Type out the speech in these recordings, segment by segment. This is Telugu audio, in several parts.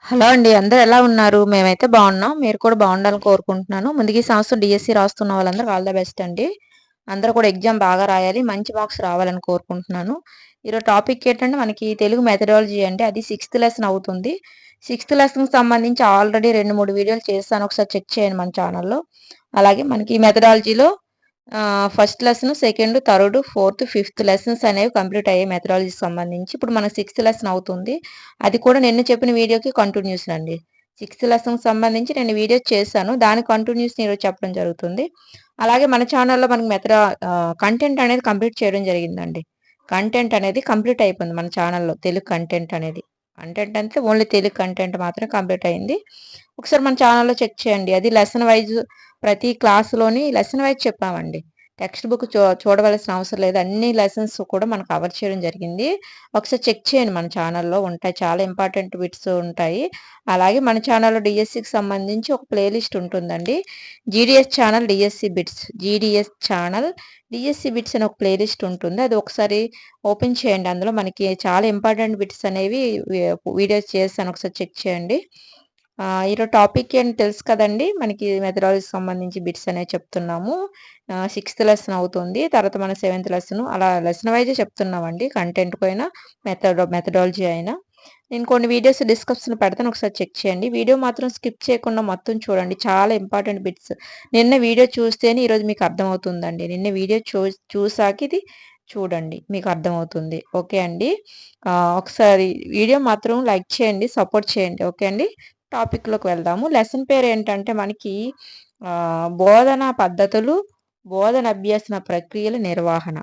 హలో అండి. అందరూ ఎలా ఉన్నారు? మేమైతే బాగున్నాం. మీరు కూడా బాగుండాలని కోరుకుంటున్నాను. ముందుగా ఈ సంవత్సరం డీఎస్సీ రాస్తున్న వాళ్ళందరికి ఆల్ ద బెస్ట్ అండి. అందరూ కూడా ఎగ్జామ్ బాగా రాయాలి. మంచి మార్క్స్ రావాలని కోరుకుంటున్నాను. ఈరోజు టాపిక్ ఏంటంటే మనకి తెలుగు మెథడాలజీ అండి. అది సిక్స్త్ లెసన్ అవుతుంది. సిక్స్త్ లెసన్‌కి సంబంధించి ఆల్రెడీ 2, 3 వీడియోలు చేశాను. ఒకసారి చెక్ చేయండి మన ఛానల్‌లో. అలాగే మనకి మెథడాలజీలో first lesson, second, third, fourth, fifth lessons అనేవి కంప్లీట్ అయ్యాయి మెథడాలజీకి సంబంధించి. ఇప్పుడు మనకు సిక్స్త్ లెసన్ అవుతుంది. అది కూడా నిన్న చెప్పిన వీడియోకి కంటిన్యూషన్ అండి. సిక్స్త్ లెసన్‌కి సంబంధించి నేను వీడియోస్ చేశాను. దాని కంటిన్యూషన్ ఈరోజు చెప్పడం జరుగుతుంది. అలాగే మన ఛానల్‌లో మనకి కంటెంట్ అనేది కంప్లీట్ చేయడం జరిగిందండి. కంటెంట్ అనేది కంప్లీట్ అయిపోయింది మన ఛానల్‌లో తెలుగు కంటెంట్ అనేది. కంటెంట్ అంటే ఓన్లీ తెలుగు కంటెంట్ మాత్రమే కంప్లీట్ అయింది. ఒకసారి మన ఛానల్‌లో చెక్ చేయండి. అది లెసన్ వైస్ ప్రతి క్లాస్‌లోని లెసన్ వైస్ చెప్పామండి. టెక్స్ట్ బుక్ చూడవలసిన అవసరం లేదు. అన్ని లెసన్స్ కూడా మనం కవర్ చేయడం జరిగింది. ఒకసారి చెక్ చేయండి మన ఛానల్‌లో ఉంటాయి. చాలా ఇంపార్టెంట్ బిట్స్ ఉంటాయి. అలాగే మన ఛానల్‌లో డీఎస్సీకి సంబంధించి ఒక ప్లేలిస్ట్ ఉంటుందండి. GDS channel DSC bits. GDS channel DSC bits అని ఒక ప్లేలిస్ట్ ఉంటుంది. అది ఒకసారి ఓపెన్ చేయండి. అందులో మనకి చాలా ఇంపార్టెంట్ బిట్స్ అనేవి వీడియోస్ చేశాను. ఒకసారి చెక్ చేయండి. ఈరోజు టాపిక్ ఏంటి తెలుసు కదండీ! మనకి మెథడాలజీకి సంబంధించి బిట్స్ అనేవి చెప్తున్నాము. సిక్స్త్ లెసన్ అవుతుంది. తర్వాత మన సెవెంత్ లెసన్ అలా లెసన్ వైజే చెప్తున్నామండి. కంటెంట్ పైన మెథడాలజీ అయినా. నేను కొన్ని వీడియోస్ డిస్క్రిప్షన్‌లో పెడతాను. ఒకసారి చెక్ చేయండి. వీడియో మాత్రం స్కిప్ చేయకుండా మొత్తం చూడండి. చాలా ఇంపార్టెంట్ బిట్స్. నిన్న వీడియో చూస్తేనే ఈరోజు మీకు అర్థమవుతుందండి. నిన్న వీడియో చూసాక ఇది చూడండి. మీకు అర్థమవుతుంది. ఓకే అండి. ఒకసారి వీడియో మాత్రం లైక్ చేయండి. సపోర్ట్ చేయండి. ఓకే అండి. టాపిక్‌లోకి వెళ్దాము. లెసన్ పేరేంటంటే మనకి బోధనా పద్ధతులు, బోధన అభ్యసన ప్రక్రియల నిర్వహణ.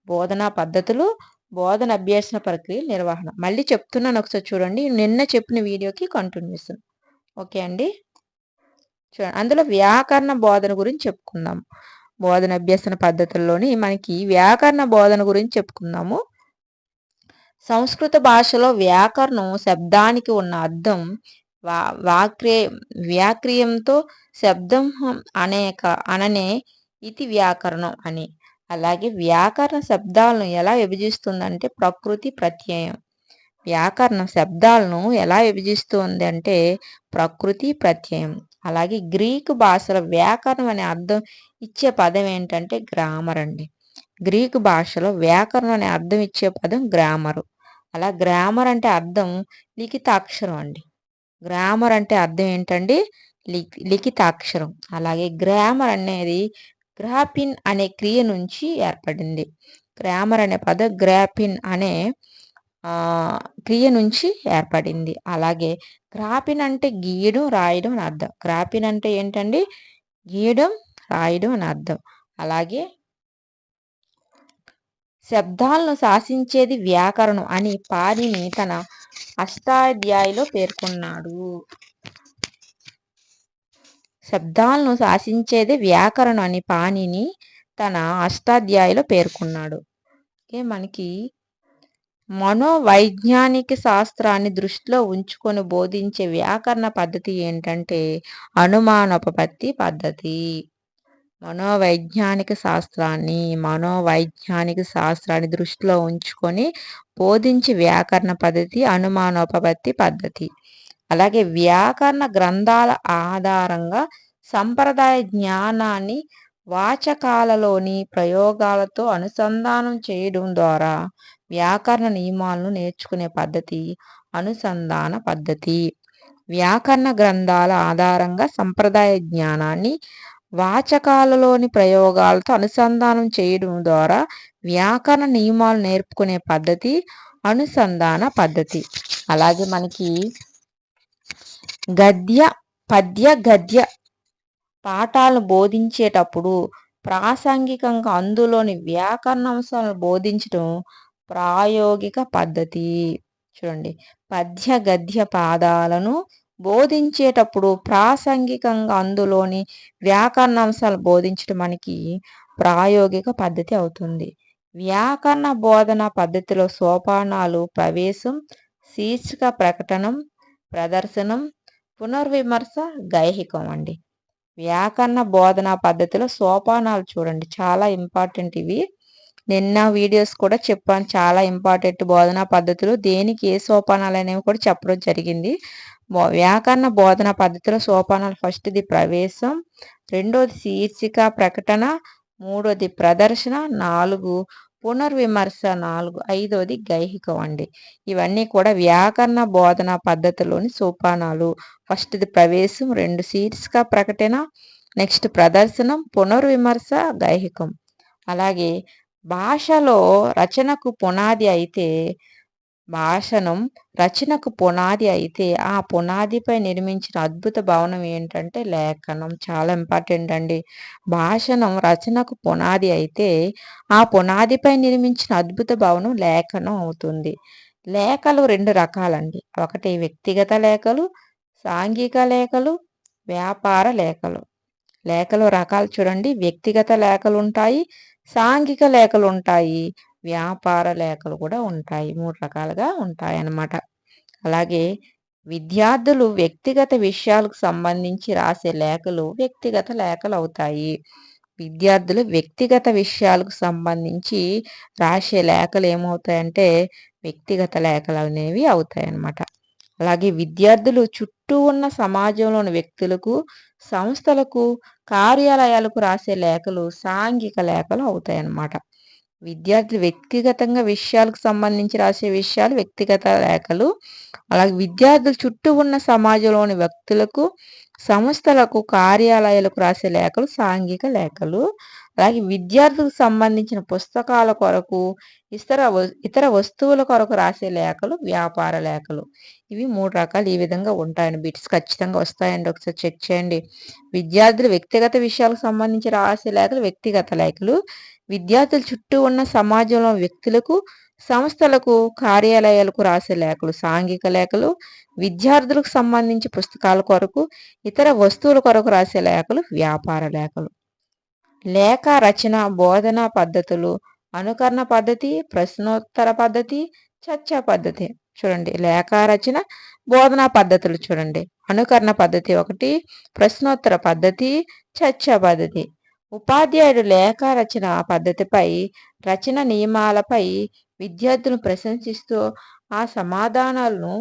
బోధనా పద్ధతులు, బోధన అభ్యసన ప్రక్రియల నిర్వహణ. మళ్ళీ చెప్తున్నాను ఒకసారి చూడండి. నిన్న చెప్పిన వీడియోకి కంటిన్యూషన్. ఓకే అండి. చూడండి. అందులో వ్యాకరణ బోధన గురించి చెప్పుకుందాం. బోధన అభ్యసన పద్ధతుల్లోని మనకి వ్యాకరణ బోధన గురించి చెప్పుకుందాము. సంస్కృత భాషలో వ్యాకరణం శబ్దానికి ఉన్న అర్థం వా వాక్రే వ్యాక్రియంతో శబ్దం అననే ఇది వ్యాకరణం అని. అలాగే వ్యాకరణ శబ్దాలను ఎలా విభజిస్తుందంటే ప్రకృతి ప్రత్యయం. వ్యాకరణం శబ్దాలను ఎలా విభజిస్తుంది అంటే ప్రకృతి ప్రత్యయం. అలాగే గ్రీకు భాషలో వ్యాకరణం అనే అర్థం ఇచ్చే పదం ఏంటంటే గ్రామర్ అండి. గ్రీకు భాషలో వ్యాకరణం అనే అర్థం ఇచ్చే పదం గ్రామరు. అలా గ్రామర్ అంటే అర్థం లిఖితాక్షరం అండి. గ్రామర్ అంటే అర్థం ఏంటండి? లిఖితాక్షరం. అలాగే గ్రామర్ అనేది గ్రాఫిన్ అనే క్రియ నుంచి ఏర్పడింది. గ్రామర్ అనే పదం గ్రాఫిన్ అనే క్రియ నుంచి ఏర్పడింది. అలాగే గ్రాఫిన్ అంటే గీయడం, రాయడం అని అర్థం. గ్రాఫిన్ అంటే ఏంటండి? గీయడం, రాయడం అని అర్థం. అలాగే శబ్దాలను శాసించేది వ్యాకరణం అని పాణిని తన అష్టాధ్యాయిలో పేర్కొన్నాడు. శబ్దాలను శాసించేది వ్యాకరణం అని పాణిని తన అష్టాధ్యాయిలో పేర్కొన్నాడు. మనకి మనోవైజ్ఞానిక శాస్త్రాన్ని దృష్టిలో ఉంచుకొని బోధించే వ్యాకరణ పద్ధతి ఏంటంటే అనుమానోపపత్తి పద్ధతి. మనోవైజ్ఞానిక శాస్త్రాన్ని దృష్టిలో ఉంచుకొని బోధించే వ్యాకరణ పద్ధతి అనుమానోపపత్తి పద్ధతి. అలాగే వ్యాకరణ గ్రంథాల ఆధారంగా సంప్రదాయ జ్ఞానాన్ని వాచకాలలోని ప్రయోగాలతో అనుసంధానం చేయడం ద్వారా వ్యాకరణ నియమాలను నేర్చుకునే పద్ధతి అనుసంధాన పద్ధతి. వ్యాకరణ గ్రంథాల ఆధారంగా సంప్రదాయ జ్ఞానాన్ని వాచకాలలోని ప్రయోగాలతో అనుసంధానం చేయడం ద్వారా వ్యాకరణ నియమాలు నేర్పుకునే పద్ధతి అనుసంధాన పద్ధతి. అలాగే మనకి పద్య పాఠాలను బోధించేటప్పుడు ప్రాసంగికంగా అందులోని వ్యాకరణ అంశాలను బోధించడం ప్రాయోగిక పద్ధతి. చూడండి, గద్య పాదాలను బోధించేటప్పుడు ప్రాసంగికంగా అందులోని వ్యాకరణ అంశాలు బోధించడం మనకి ప్రాయోగిక పద్ధతి అవుతుంది. వ్యాకరణ బోధన పద్ధతిలో సోపానాలు ప్రవేశం, శీర్షిక ప్రకటనం, ప్రదర్శనం, పునర్విమర్శ, గైహికం అండి. వ్యాకరణ బోధన పద్ధతిలో సోపానాలు చూడండి, చాలా ఇంపార్టెంట్ ఇవి. నిన్న వీడియోస్ కూడా చెప్పాను. చాలా ఇంపార్టెంట్ బోధనా పద్ధతులు. దేనికి ఏ సోపానాలనేవి కూడా చెప్పడం జరిగింది. వ్యాకరణ బోధనా పద్ధతిలో సోపానాలు ఫస్ట్‌ది ప్రవేశం, రెండోది శీర్షిక ప్రకటన, మూడోది ప్రదర్శన, 4 పునర్విమర్శ, 5వది గైహికం అండి. ఇవన్నీ కూడా వ్యాకరణ బోధనా పద్ధతిలోని సోపానాలు. ఫస్ట్‌ది ప్రవేశం, 2 శీర్షిక ప్రకటన, నెక్స్ట్ ప్రదర్శనం, పునర్విమర్శ, గైహికం. అలాగే భాషలో రచనకు పునాది అయితే భాషణం రచనకు పునాది అయితే ఆ పునాదిపై నిర్మించిన అద్భుత భవనం ఏంటంటే లేఖనం. చాలా ఇంపార్టెంట్ అండి. భాషణం రచనకు పునాది అయితే ఆ పునాదిపై నిర్మించిన అద్భుత భవనం లేఖనం అవుతుంది. లేఖలు 2 రకాలండి. ఒకటి వ్యక్తిగత లేఖలు, సాంఘిక లేఖలు, వ్యాపార లేఖలు. లేఖలు రకాలు చూడండి. వ్యక్తిగత లేఖలు ఉంటాయి, సాంఘిక లేఖలు ఉంటాయి, వ్యాపార లేఖలు కూడా ఉంటాయి. 3 రకాలుగా ఉంటాయన్నమాట. అలాగే విద్యార్థులు వ్యక్తిగత విషయాలకు సంబంధించి రాసే లేఖలు వ్యక్తిగత లేఖలు అవుతాయి. విద్యార్థులు వ్యక్తిగత విషయాలకు సంబంధించి రాసే లేఖలు ఏమవుతాయంటే వ్యక్తిగత లేఖలు అనేవి అవుతాయన్నమాట. అలాగే విద్యార్థులు చుట్టూ ఉన్న సమాజంలోని వ్యక్తులకు, సంస్థలకు, కార్యాలయాలకు రాసే లేఖలు సాంఘిక లేఖలు అవుతాయన్నమాట. విద్యార్థులు వ్యక్తిగతంగా విషయాలకు సంబంధించి రాసే విషయాలు వ్యక్తిగత లేఖలు. అలాగే విద్యార్థులు చుట్టూ ఉన్న సమాజంలోని వ్యక్తులకు, సంస్థలకు, కార్యాలయాలకు రాసే లేఖలు సాంఘిక లేఖలు. అలాగే విద్యార్థులకు సంబంధించిన పుస్తకాల కొరకు, ఇతర వస్తువుల కొరకు రాసే లేఖలు వ్యాపార లేఖలు. ఇవి 3 రకాలు ఈ విధంగా ఉంటాయండి. బిట్స్ ఖచ్చితంగా వస్తాయండి. ఒకసారి చెక్ చేయండి. విద్యార్థులు వ్యక్తిగత విషయాలకు సంబంధించి రాసే లేఖలు వ్యక్తిగత లేఖలు. విద్యార్థుల చుట్టూ ఉన్న సమాజంలో వ్యక్తులకు, సంస్థలకు, కార్యాలయాలకు రాసే లేఖలు సాంఘిక లేఖలు. విద్యార్థులకు సంబంధించి పుస్తకాల కొరకు, ఇతర వస్తువుల కొరకు రాసే లేఖలు వ్యాపార లేఖలు. లేఖ రచన బోధనా పద్ధతులు అనుకరణ పద్ధతి, ప్రశ్నోత్తర పద్ధతి, చర్చా పద్ధతి. చూడండి లేఖ రచన బోధనా పద్ధతులు చూడండి. అనుకరణ పద్ధతి 1, ప్రశ్నోత్తర పద్ధతి, చర్చా పద్ధతి. ఉపాధ్యాయుడు లేఖ రచన పద్ధతిపై, రచన నియమాలపై విద్యార్థులను ప్రశంసిస్తూ ఆ సమాధానాలను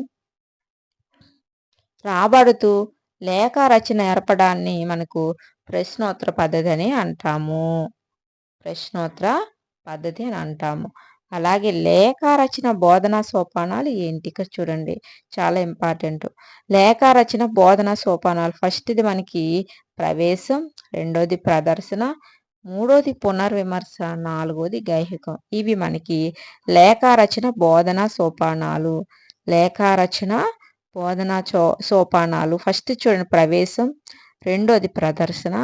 రాబడుతూ లేఖ రచన ఏర్పడాన్ని మనకు ప్రశ్నోత్తర పద్ధతి అని అంటాము. ప్రశ్నోత్తర పద్ధతి అని అంటాము. అలాగే లేఖ రచన బోధనా సోపానాలు ఏంటి? ఇక్కడ చూడండి చాలా ఇంపార్టెంట్. లేఖ రచన బోధనా సోపానాలు ఫస్ట్‌ది మనకి ప్రవేశం, రెండోది ప్రదర్శన, మూడోది పునర్విమర్శ, 4వది గైహికం. ఇవి మనకి లేఖ రచన బోధనా సోపానాలు. లేఖ రచన బోధనా సోపానాలు ఫస్ట్ చూడండి ప్రవేశం, రెండోది ప్రదర్శన,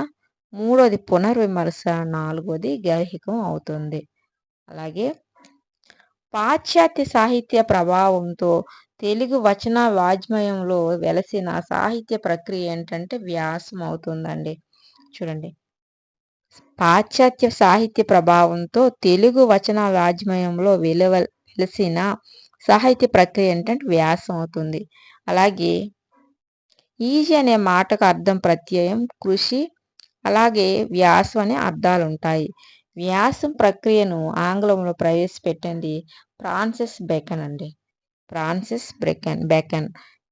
మూడోది పునర్విమర్శ, 4వది గైహికం అవుతుంది. అలాగే పాశ్చాత్య సాహిత్య ప్రభావంతో తెలుగు వచన వాజ్మయంలో వెలసిన సాహిత్య ప్రక్రియ ఏంటంటే వ్యాసం అవుతుందండి. చూడండి పాశ్చాత్య సాహిత్య ప్రభావంతో తెలుగు వచన వాజ్మయంలో వెలసిన సాహిత్య ప్రక్రియ ఏంటంటే వ్యాసం అవుతుంది. అలాగే ఈజీ అనే మాటకు అర్థం ప్రత్యయం, కృషి, అలాగే వ్యాసం అనే అర్థాలు ఉంటాయి. వ్యాసం ప్రక్రియను ఆంగ్లంలో ప్రవేశపెట్టింది ఫ్రాన్సిస్ బేకన్ అండి. ఫ్రాన్సిస్ బేకన్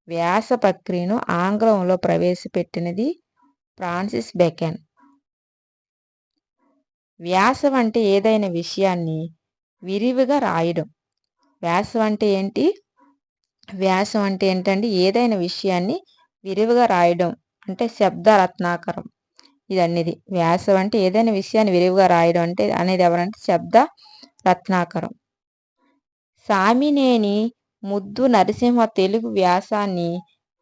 వ్యాస ప్రక్రియను ఆంగ్లంలో ప్రవేశపెట్టినది ఫ్రాన్సిస్ బేకన్. వ్యాసం అంటే ఏదైనా విషయాన్ని విరివిగా రాయడం. వ్యాసం అంటే ఏంటి? వ్యాసం అంటే ఏంటంటే ఏదైనా విషయాన్ని విరివిగా రాయడం అంటే శబ్ద రత్నాకరం. ఇదనేది వ్యాసం అంటే ఏదైనా విషయాన్ని విరివిగా రాయడం అంటే అనేది ఎవరంటే శబ్ద రత్నాకరం. సామినేని ముద్దు నరసింహ తెలుగు వ్యాసాన్ని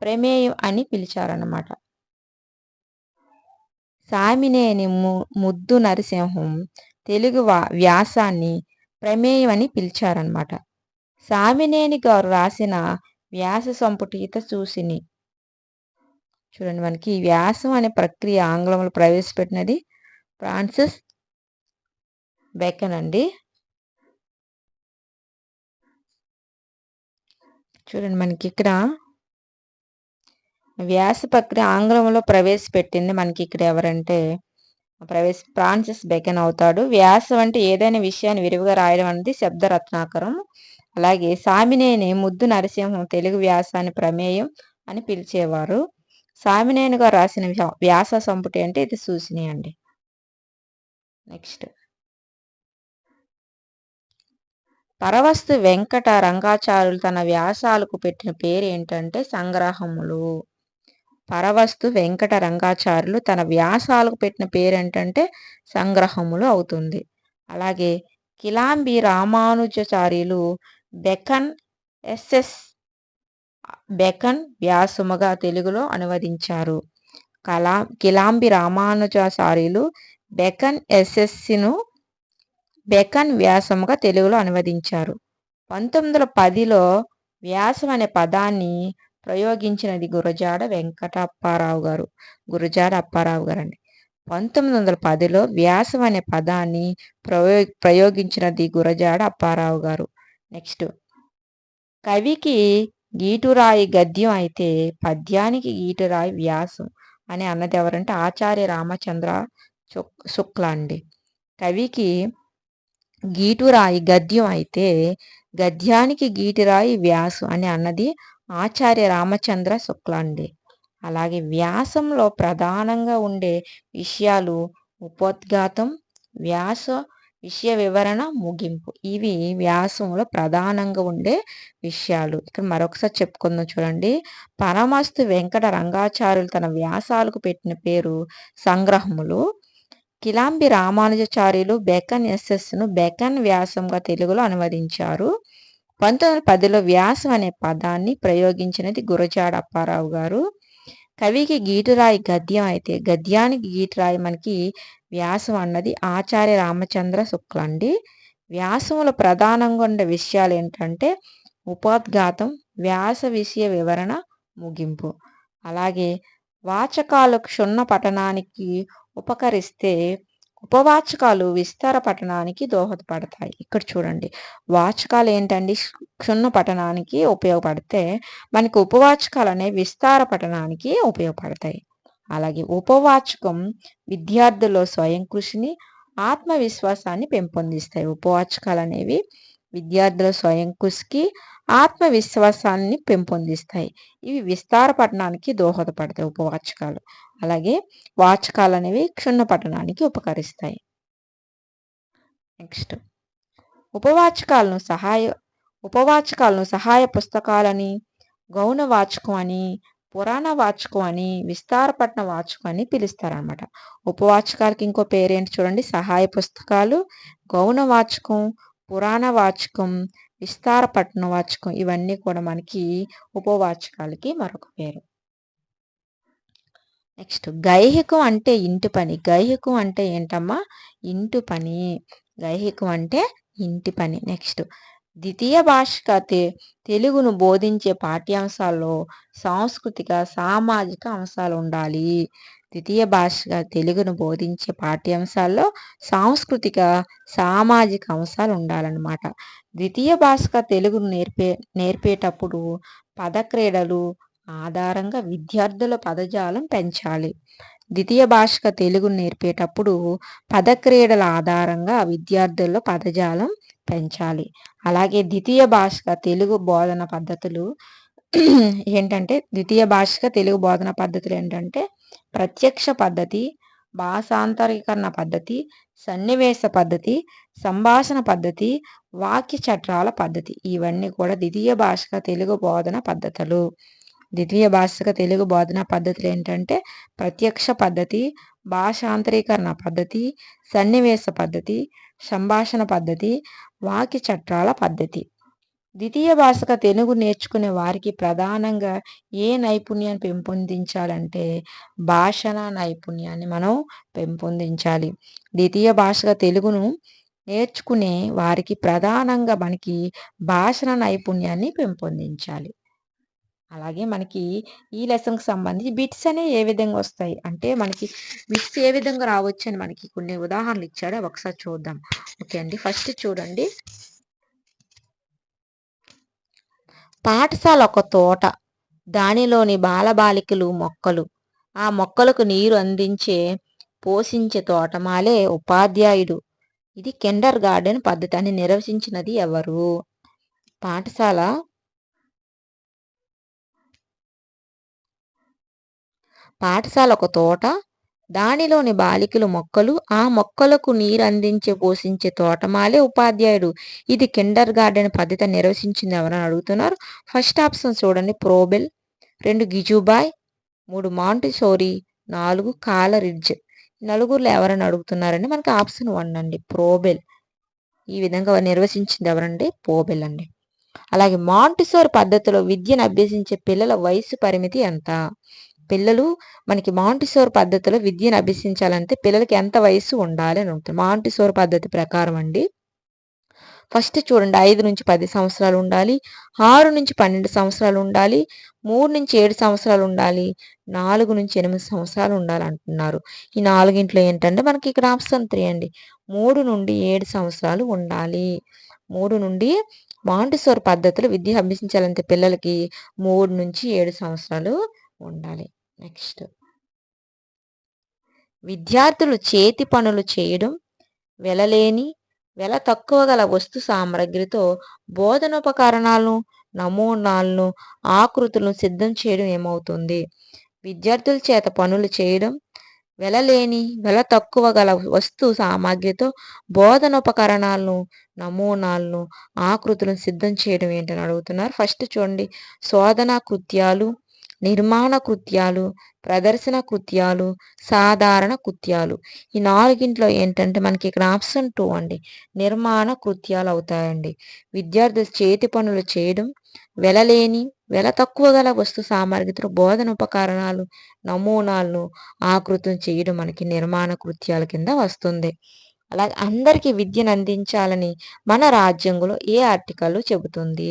ప్రమేయం అని పిలిచారన్నమాట. సామినేని ముద్దు నరసింహం తెలుగు వ్యాసాన్ని ప్రమేయం అని పిలిచారన్నమాట. సామినేని గారు రాసిన వ్యాస సంపుటి హితసూచిని. చూడండి మనకి ఈ వ్యాసం అనే ప్రక్రియ ఆంగ్లంలో ప్రవేశపెట్టినది ఫ్రాన్సిస్ బేకన్ అండి. చూడండి మనకి ఇక్కడ వ్యాస ప్రక్రియ ఆంగ్లంలో ప్రవేశపెట్టింది మనకి ఇక్కడ ఎవరంటే ఫ్రాన్సిస్ బెకన్ అవుతాడు. వ్యాసం అంటే ఏదైనా విషయాన్ని విరివిగా రాయడం అనేది శబ్దరత్నాకరం. అలాగే సామినేని ముద్దు నరసింహం తెలుగు వ్యాసాన్ని ప్రమేయం అని పిలిచేవారు. సామినేనిగా రాసిన వ్యాస సంపుటి అంటే ఇది సూసిని అండి. నెక్స్ట్ పరవస్తు వెంకట రంగాచార్యులు తన వ్యాసాలకు పెట్టిన పేరు ఏంటంటే సంగ్రహములు. పరవస్తు వెంకట రంగాచార్యులు తన వ్యాసాలకు పెట్టిన పేరు ఏంటంటే సంగ్రహములు అవుతుంది. అలాగే కిలాంబి రామానుజాచార్యులు బెకన్ బెకన్ వ్యాసముగా తెలుగులో అనువదించారు. కిలాంబి రామానుజాచార్యులు బెకన్ ఎస్ఎస్సిను బెకన్ వ్యాసముగా తెలుగులో అనువదించారు. 1910లో వ్యాసం అనే పదాన్ని ప్రయోగించినది గురజాడ వెంకటప్పారావు గారు. గురజాడ అప్పారావు గారు అండి. 1910లో వ్యాసం అనే పదాన్ని ప్రయోగించినది గురజాడ అప్పారావు గారు. నెక్స్ట్ కవికి గీటురాయి గద్యం అయితే పద్యానికి గీటురాయి వ్యాసం అని అన్నది ఎవరంటే ఆచార్య రామచంద్ర శుక్ల అండి. కవికి గీటురాయి గద్యం అయితే గద్యానికి గీటురాయి వ్యాసం అని అన్నది ఆచార్య రామచంద్ర శుక్ల అండి. అలాగే వ్యాసంలో ప్రధానంగా ఉండే విషయాలు ఉపోద్ఘాతం, వ్యాస విషయ వివరణ, ముగింపు. ఇవి వ్యాసంలో ప్రధానంగా ఉండే విషయాలు. ఇక్కడ మరొకసారి చెప్పుకుందాం చూడండి. పరమస్తు వెంకట రంగాచార్యులు తన వ్యాసాలకు పెట్టిన పేరు సంగ్రహములు. కిలాంబి రామానుజాచార్యులు బెకన్ ఎస్ఎస్ను బెకన్ వ్యాసంగా తెలుగులో అనువదించారు. 1910లో వ్యాసం అనే పదాన్ని ప్రయోగించినది గురజాడ అప్పారావు గారు. కవికి గీటురాయి గద్యం అయితే గద్యానికి గీటురాయి మనకి వ్యాసం అన్నది ఆచార్య రామచంద్ర శుక్ల అండి. వ్యాసంలో ప్రధానంగా ఉండే విషయాలు ఏంటంటే ఉపోద్ఘాతం, వ్యాస విషయ వివరణ, ముగింపు. అలాగే వాచకాలు క్షుణ్ణ పఠనానికి ఉపకరిస్తే ఉపవాచకాలు విస్తార పఠనానికి దోహదపడతాయి. ఇక్కడ చూడండి, వాచకాలు ఏంటండి క్షుణ్ణ పఠనానికి ఉపయోగపడితే మనకి ఉపవాచకాలు అనేవి విస్తార పఠనానికి ఉపయోగపడతాయి. అలాగే ఉపవాచకం విద్యార్థుల్లో స్వయం కృషిని, ఆత్మవిశ్వాసాన్ని పెంపొందిస్తాయి. ఉపవాచకాలు అనేవి విద్యార్థుల స్వయం కృషికి, ఆత్మవిశ్వాసాన్ని పెంపొందిస్తాయి. ఇవి విస్తార పఠనానికి దోహదపడతాయి ఉపవాచకాలు. అలాగే వాచకాలు అనేవి క్షుణ్ణ పఠనానికి ఉపకరిస్తాయి. నెక్స్ట్ ఉపవాచకాలను సహాయ పుస్తకాలని, గౌణ వాచకం అని, పురాణ వాచకం అని, విస్తారపట్న వాచకం అని పిలుస్తారనమాట. ఉపవాచకాలకి ఇంకో పేరేంటి చూడండి, సహాయ పుస్తకాలు, గౌణ వాచకం, పురాణ వాచకం, విస్తారపట్న వాచకం. ఇవన్నీ కూడా మనకి ఉపవాచకాలకి మరొక పేరు. నెక్స్ట్ గైహికం అంటే ఇంటి పని. గైహికం అంటే ఏంటమ్మా? ఇంటి పని. గైహికం అంటే ఇంటి పని. నెక్స్ట్ ద్వితీయ భాషగా తెలుగును బోధించే పాఠ్యాంశాల్లో సాంస్కృతిక, సామాజిక అంశాలు ఉండాలి. ద్వితీయ భాషగా తెలుగును బోధించే పాఠ్యాంశాల్లో సాంస్కృతిక, సామాజిక అంశాలు ఉండాలన్నమాట. ద్వితీయ భాషగా తెలుగును నేర్పేటప్పుడు పదక్రీడలు ఆధారంగా విద్యార్థుల పదజాలం పెంచాలి. ద్వితీయ భాషగా తెలుగును నేర్పేటప్పుడు పదక్రీడల ఆధారంగా విద్యార్థుల్లో పదజాలం పెంచాలి. అలాగే ద్వితీయ భాషగా తెలుగు బోధన పద్ధతులు ఏంటంటే ప్రత్యక్ష పద్ధతి, భాషాంతరీకరణ పద్ధతి, సన్నివేశ పద్ధతి, సంభాషణ పద్ధతి, వాక్య చట్రాల పద్ధతి. ఇవన్నీ కూడా ద్వితీయ భాషగా తెలుగు బోధన పద్ధతులు. ద్వితీయ భాషగా తెలుగు బోధనా పద్ధతులు ఏంటంటే ప్రత్యక్ష పద్ధతి, భాషాంతరీకరణ పద్ధతి, సన్నివేశ పద్ధతి, సంభాషణ పద్ధతి, వాక్య చట్రాల పద్ధతి. ద్వితీయ భాషగా తెలుగు నేర్చుకునే వారికి ప్రధానంగా ఏ నైపుణ్యాన్ని పెంపొందించాలంటే భాషణ నైపుణ్యాన్ని మనం పెంపొందించాలి. ద్వితీయ భాషగా తెలుగును నేర్చుకునే వారికి ప్రధానంగా మనకి భాషణ నైపుణ్యాన్ని పెంపొందించాలి. అలాగే మనకి ఈ లెసన్కి సంబంధించి బిట్స్ అనేవి ఏ విధంగా వస్తాయి అంటే మనకి బిట్స్ ఏ విధంగా రావచ్చు అని మనకి కొన్ని ఉదాహరణలు ఇచ్చాడు, అవి ఒకసారి చూద్దాం. ఓకే అండి, ఫస్ట్ చూడండి. పాఠశాల ఒక తోట, దానిలోని బాలబాలికలు మొక్కలు, ఆ మొక్కలకు నీరు అందించే పోషించే తోటమాలే ఉపాధ్యాయుడు. ఇది కిండర్ గార్డెన్ పద్ధతి అని నిర్వచించినది ఎవరు? పాఠశాల పాఠశాల ఒక తోట, దానిలోని బాలికలు మొక్కలు, ఆ మొక్కలకు నీరు అందించే పోషించే తోటమాలే ఉపాధ్యాయుడు. ఇది కిండర్ గార్డెన్ పద్ధతి నిర్వచించింది ఎవరని అడుగుతున్నారు. ఫస్ట్ ఆప్షన్ చూడండి ప్రోబెల్, 2 గిజుబాయ్, 3 మాంటిసోరీ, 4 కాలరిడ్జ్. నలుగురులో ఎవరని అడుగుతున్నారండి. మనకి ఆప్షన్ 1 అండి ప్రోబెల్. ఈ విధంగా నిర్వచించింది ఎవరండి? ప్రోబెల్ అండి. అలాగే మాంటిసోర్ పద్ధతిలో విద్యను అభ్యసించే పిల్లల వయసు పరిమితి ఎంత? పిల్లలు మనకి మాంటిసోర్ పద్ధతిలో విద్యను అభ్యసించాలంటే పిల్లలకి ఎంత వయసు ఉండాలి అని ఉంటుంది. మాంటిసోర్ పద్ధతి ప్రకారం అండి ఫస్ట్ చూడండి 5-10 సంవత్సరాలు ఉండాలి, 6-12 సంవత్సరాలు ఉండాలి, 3-7 సంవత్సరాలు ఉండాలి, 4-8 సంవత్సరాలు ఉండాలి అంటున్నారు. ఈ నాలుగింట్లో ఏంటంటే మనకి ఇక్కడ ఆప్షన్ 3 అండి. 3-7 సంవత్సరాలు ఉండాలి. 3 నుండి మాంటిసోర్ పద్ధతిలో విద్య అభ్యసించాలంటే పిల్లలకి 3-7 సంవత్సరాలు ఉండాలి. నెక్స్ట్ విద్యార్థులు చేతి పనులు చేయడం, వెలలేని వెల తక్కువ గల వస్తు సామగ్రితో బోధనోపకరణాలను, నమూనాలను, ఆకృతులను సిద్ధం చేయడం ఏమవుతుంది? విద్యార్థుల చేత పనులు చేయడం, వెలలేని వెల తక్కువ గల వస్తు సామగ్రితో బోధనోపకరణాలను, నమూనాలను, ఆకృతులను సిద్ధం చేయడం ఏంటని అడుగుతున్నారు. ఫస్ట్ చూడండి శోధనా కృత్యాలు, నిర్మాణ కృత్యాలు, ప్రదర్శన కృత్యాలు, సాధారణ కృత్యాలు. ఈ నాలుగింట్లో ఏంటంటే మనకి ఇక్కడ ఆప్షన్ 2 అండి నిర్మాణ కృత్యాలు అవుతాయండి. విద్యార్థులు చేతి పనులు చేయడం, వెలలేని వెల తక్కువ గల వస్తు సామగ్రితో బోధన ఉపకరణాలు, నమూనాలను, ఆకృతులను చేయడం మనకి నిర్మాణ కృత్యాల కింద వస్తుంది. అలాగే అందరికీ విద్యను అందించాలని మన రాజ్యాంగంలో ఏ ఆర్టికల్ చెబుతుంది?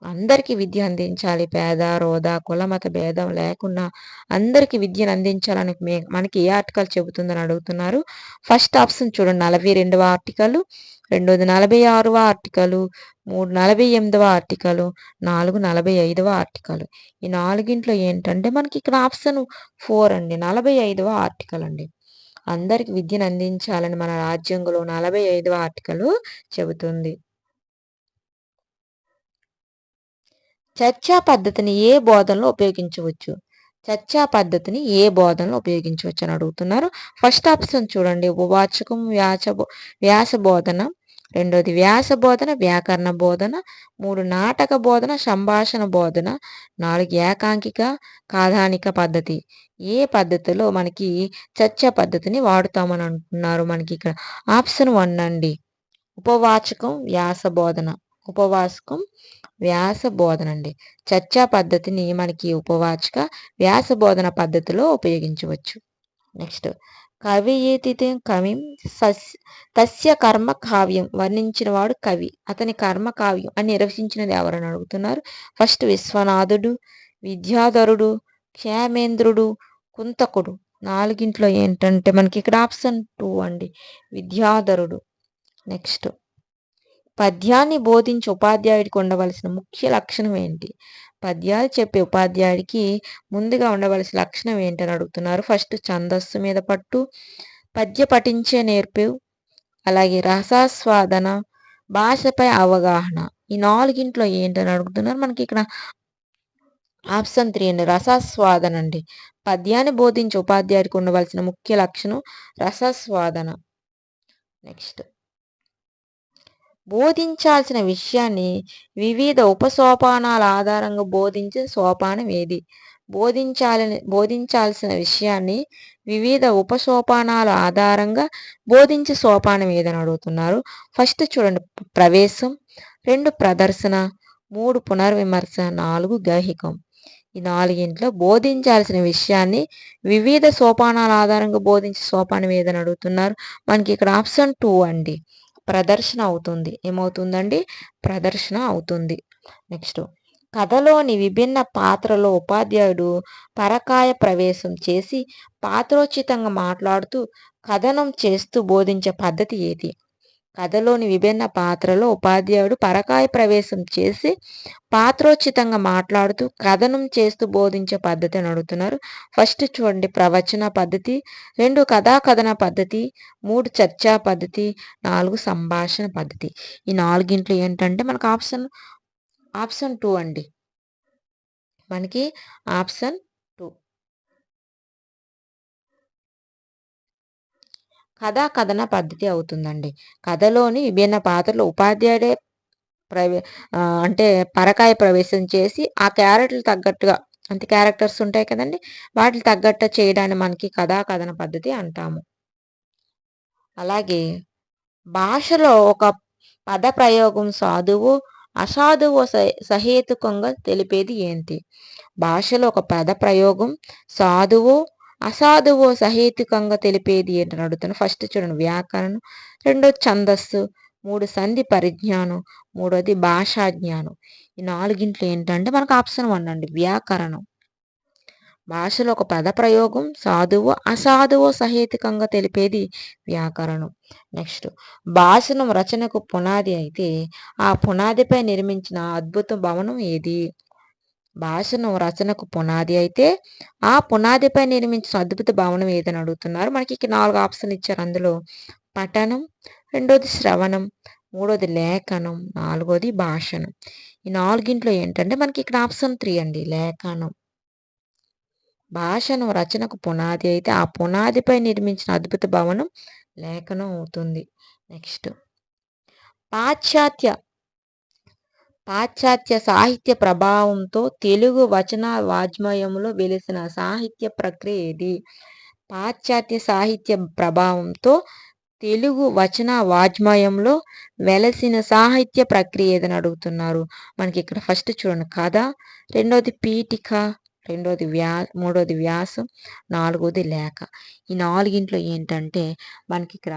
అందరికీ విద్య అందించాలి. పేద, రోదా, కులమత భేదం లేకుండా అందరికీ విద్యను అందించాలని మనకి ఏ ఆర్టికల్ చెబుతుందని అడుగుతున్నారు. ఫస్ట్ ఆప్షన్ చూడండి 42వ ఆర్టికల్, రెండోది 46వ ఆర్టికల్, 3 48వ ఆర్టికల్, 4 45వ ఆర్టికల్. ఈ నాలుగింట్లో ఏంటంటే మనకి ఇక్కడ ఆప్షన్ 4 అండి 45వ ఆర్టికల్ అండి. అందరికి విద్యను అందించాలని మన రాజ్యాంగంలో 45వ ఆర్టికల్ చెబుతుంది. చర్చా పద్ధతిని ఏ బోధనలో ఉపయోగించవచ్చు? చర్చా పద్ధతిని ఏ బోధనలో ఉపయోగించవచ్చు అని అడుగుతున్నారు. ఫస్ట్ ఆప్షన్ చూడండి ఉపవాచకం, వ్యాస బోధన, రెండోది వ్యాస బోధన, వ్యాకరణ బోధన, 3 నాటక బోధన, సంభాషణ బోధన, 4 ఏకాంకిక కాథానిక పద్ధతి. ఏ పద్ధతిలో మనకి చర్చా పద్ధతిని వాడుతామని అంటున్నారు. మనకి ఇక్కడ ఆప్షన్ 1 అండి ఉపవాచకం, వ్యాస బోధన. ఉపవాచకం, వ్యాస బోధన అండి. చర్చా పద్ధతిని మనకి ఉపవాచక, వ్యాస బోధన పద్ధతిలో ఉపయోగించవచ్చు. నెక్స్ట్ కవియేతితే కవిం తస్య కర్మ కావ్యం వర్ణించిన వాడు కవి, అతని కర్మ కావ్యం అని నిర్వచించినది ఎవరని అడుగుతున్నారు. ఫస్ట్ విశ్వనాథుడు, విద్యాధరుడు, క్షేమేంద్రుడు, కుంతకుడు. నాలుగింట్లో ఏంటంటే మనకి ఇక్కడ ఆప్షన్ 2 అండి విద్యాధరుడు. నెక్స్ట్ పద్యాన్ని బోధించే ఉపాధ్యాయుడికి ఉండవలసిన ముఖ్య లక్షణం ఏంటి? పద్యాలు చెప్పే ఉపాధ్యాయుడికి ముందుగా ఉండవలసిన లక్షణం ఏంటని అడుగుతున్నారు. ఫస్ట్ ఛందస్సు మీద పట్టు, పద్య పఠించే నేర్పు, అలాగే రసాస్వాదన, భాషపై అవగాహన. ఈ నాలుగింట్లో ఏంటని అడుగుతున్నారు. మనకి ఇక్కడ ఆప్షన్ 3 అండి రసాస్వాదన అండి. పద్యాన్ని బోధించే ఉపాధ్యాయుడికి ఉండవలసిన ముఖ్య లక్షణం రసాస్వాదన. నెక్స్ట్ బోధించాల్సిన విషయాన్ని వివిధ ఉపసోపానాల ఆధారంగా బోధించే సోపానం ఏది? బోధించాల్సిన విషయాన్ని వివిధ ఉపసోపానాల ఆధారంగా బోధించే సోపానం ఏదని అడుగుతున్నారు. ఫస్ట్ చూడండి ప్రవేశం, 2 ప్రదర్శన, 3 పునర్విమర్శ, 4 గైహికం. ఈ నాలుగింట్లో బోధించాల్సిన విషయాన్ని వివిధ సోపానాల ఆధారంగా బోధించే సోపానం ఏదని అడుగుతున్నారు. మనకి ఇక్కడ ఆప్షన్ 2 అండి ప్రదర్శన అవుతుంది. ఏమవుతుందండి? ప్రదర్శన అవుతుంది. నెక్స్ట్ కథలోని విభిన్న పాత్రలో ఉపాధ్యాయుడు పరకాయ ప్రవేశం చేసి పాత్రోచితంగా మాట్లాడుతూ కథనం చేస్తూ బోధించే పద్ధతి ఏది? కథలోని విభిన్న పాత్రలో ఉపాధ్యాయుడు పరకాయ ప్రవేశం చేసి పాత్రోచితంగా మాట్లాడుతూ కథనం చేస్తూ బోధించే పద్ధతిని అడుగుతున్నారు. ఫస్ట్ చూడండి ప్రవచన పద్ధతి, 2 కథాకథన పద్ధతి, 3 చర్చా పద్ధతి, 4 సంభాషణ పద్ధతి. ఈ నాలుగింట్లో ఏంటంటే మనకు ఆప్షన్ 2 అండి. మనకి ఆప్షన్ 2 కథాకథన పద్ధతి అవుతుందండి. కథలోని విభిన్న పాత్రలు ఉపాధ్యాయుడే ప్రవే అంటే పరకాయ ప్రవేశం చేసి ఆ క్యారెక్టర్‌లు తగ్గట్టుగా అంటే క్యారెక్టర్స్ ఉంటాయి కదండీ! వాటికి తగ్గట్టు చేయడాన్ని మనకి కథాకథన పద్ధతి అంటాము. అలాగే భాషలో ఒక పద ప్రయోగం సాధువో, అసాధువో సహేతుకంగా తెలిపేది ఏంటి? భాషలో ఒక పద ప్రయోగం సాధువో, అసాధువో సహేతుకంగా తెలిపేది ఏంటని అడుగుతాను. ఫస్ట్ చూడండి వ్యాకరణం, రెండోది ఛందస్సు, 3 సంధి పరిజ్ఞానం, మూడోది భాషా జ్ఞానం. ఈ నాలుగింట్లో ఏంటంటే మనకు ఆప్షన్ 1 అండి వ్యాకరణం. భాషలో ఒక పద ప్రయోగం సాధువో, అసాధువో సహేతుకంగా తెలిపేది వ్యాకరణం. నెక్స్ట్ భాషను రచనకు పునాది అయితే ఆ పునాదిపై నిర్మించిన అద్భుత భవనం ఏది? భాషను రచనకు పునాది అయితే ఆ పునాదిపై నిర్మించిన అద్భుత భవనం ఏదని అడుగుతున్నారు. మనకి ఇక్కడ 4 ఆప్షన్ ఇచ్చారు. అందులో పఠనం, రెండోది శ్రవణం, మూడోది లేఖనం, నాలుగోది భాషణం. ఈ నాలుగింట్లో ఏంటంటే మనకి ఇక్కడ ఆప్షన్ 3 అండి లేఖనం. భాషను రచనకు పునాది అయితే ఆ పునాదిపై నిర్మించిన అద్భుత భవనం లేఖనం అవుతుంది. నెక్స్ట్ పాశ్చాత్య పాశ్చాత్య సాహిత్య ప్రభావంతో తెలుగు వచన వాజ్మయంలో వెలిసిన సాహిత్య ప్రక్రియ ఏది? పాశ్చాత్య సాహిత్య ప్రభావంతో తెలుగు వచన వాజ్మయంలో వెలసిన సాహిత్య ప్రక్రియ ఏదని అడుగుతున్నారు. మనకి ఇక్కడ ఫస్ట్ చూడండి కథ, రెండోది పీఠిక, మూడోది వ్యాసం, నాలుగోది లేఖ. ఈ నాలుగింట్లో ఏంటంటే మనకి ఇక్కడ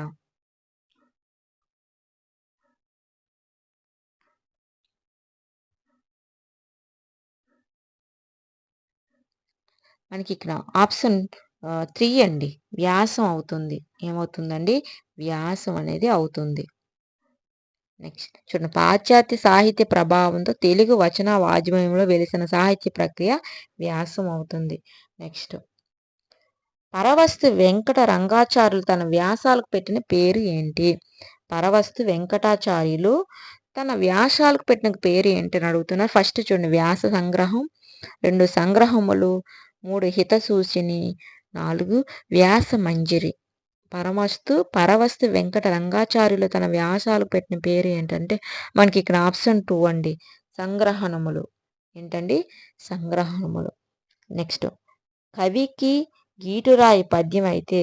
ఆప్షన్ 3 అండి వ్యాసం అవుతుంది. ఏమవుతుందండి? వ్యాసం అనేది అవుతుంది. నెక్స్ట్ చూడండి పాశ్చాత్య సాహిత్య ప్రభావంతో తెలుగు వచన వాజ్మయంలో వెలిసిన సాహిత్య ప్రక్రియ వ్యాసం అవుతుంది. నెక్స్ట్ పరవస్తు వెంకట రంగాచార్యులు తన వ్యాసాలకు పెట్టిన పేరు ఏంటి? పరవస్తు వెంకటాచార్యులు తన వ్యాసాలకు పెట్టిన పేరు ఏంటి అని అడుగుతున్నారు. ఫస్ట్ చూడండి వ్యాస సంగ్రహం, 2 సంగ్రహములు, 3 హితసూచిని, 4 వ్యాస మంజరి. పరవస్తు వెంకట రంగాచార్యులు తన వ్యాసాలకు పెట్టిన పేరు ఏంటంటే మనకి ఇక్కడ ఆప్షన్ 2 అండి సంగ్రహణములు. ఏంటండి? సంగ్రహణములు. నెక్స్ట్ కవికి గీటురాయి పద్యం అయితే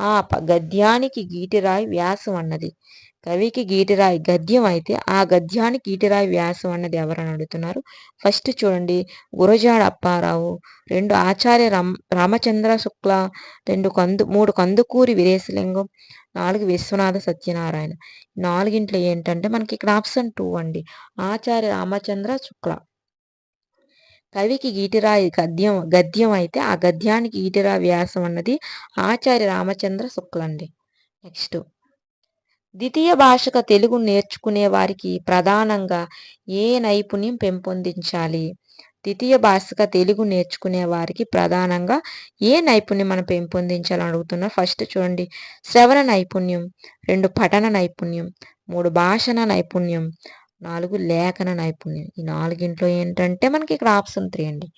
ఆ గద్యానికి గీటిరాయి వ్యాసం అన్నది. కవికి గీటిరాయి గద్యం అయితే ఆ గద్యానికి గీటిరాయి వ్యాసం అన్నది ఎవరని అడుగుతున్నారు. ఫస్ట్ చూడండి గురజాడ అప్పారావు, 2 ఆచార్య రామచంద్ర శుక్ల, 3 కందుకూరి వీరేశలింగం, 4 విశ్వనాథ సత్యనారాయణ. నాలుగింట్లో ఏంటంటే మనకి ఇక్కడ ఆప్షన్ 2 అండి ఆచార్య రామచంద్ర శుక్ల. కవికి గీటిరాయి గద్యం అయితే ఆ గద్యానికి గీటిరాయి వ్యాసం అన్నది ఆచార్య రామచంద్ర శుక్ల అండి. నెక్స్ట్ ద్వితీయ భాషగా తెలుగు నేర్చుకునే వారికి ప్రధానంగా ఏ నైపుణ్యం పెంపొందించాలి? ద్వితీయ భాషగా తెలుగు నేర్చుకునే వారికి ప్రధానంగా ఏ నైపుణ్యం మనం పెంపొందించాలని అడుగుతున్నా. ఫస్ట్ చూడండి శ్రవణ నైపుణ్యం, 2 పఠన నైపుణ్యం, 3 భాషణ నైపుణ్యం, 4 లేఖన నైపుణ్యం. ఈ నాలుగింట్లో ఏంటంటే మనకి ఇక్కడ ఆప్షన్ 3 అండి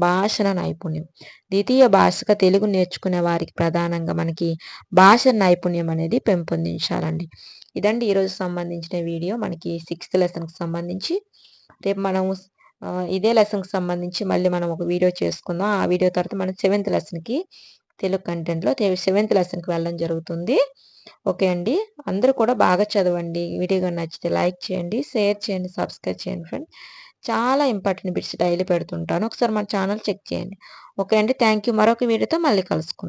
భాషణ నైపుణ్యం. ద్వితీయ భాషగా తెలుగు నేర్చుకునే వారికి ప్రధానంగా మనకి భాష నైపుణ్యం అనేది పెంపొందించాలండి. ఇదండి ఈరోజు సంబంధించిన వీడియో. మనకి 6th లెసన్కి సంబంధించి రేపు మనము ఇదే లెసన్కి సంబంధించి మళ్ళీ మనం ఒక వీడియో చేసుకుందాం. ఆ వీడియో తర్వాత మనం 7th లెసన్కి తెలుగు కంటెంట్లో 7th లెసన్కి వెళ్ళడం జరుగుతుంది. ఓకే అండి. అందరూ కూడా బాగా చదవండి. వీడియో నచ్చితే లైక్ చేయండి, షేర్ చేయండి, సబ్స్క్రైబ్ చేయండి ఫ్రెండ్స్. చాలా ఇంపార్టెంట్ బిట్స్ డైలీ పెడుతుంటాను. ఒకసారి మన ఛానల్ చెక్ చేయండి. ఓకే అండి. Thank you. మరొక వీడియోతో మళ్ళీ కలుసుకుందాం.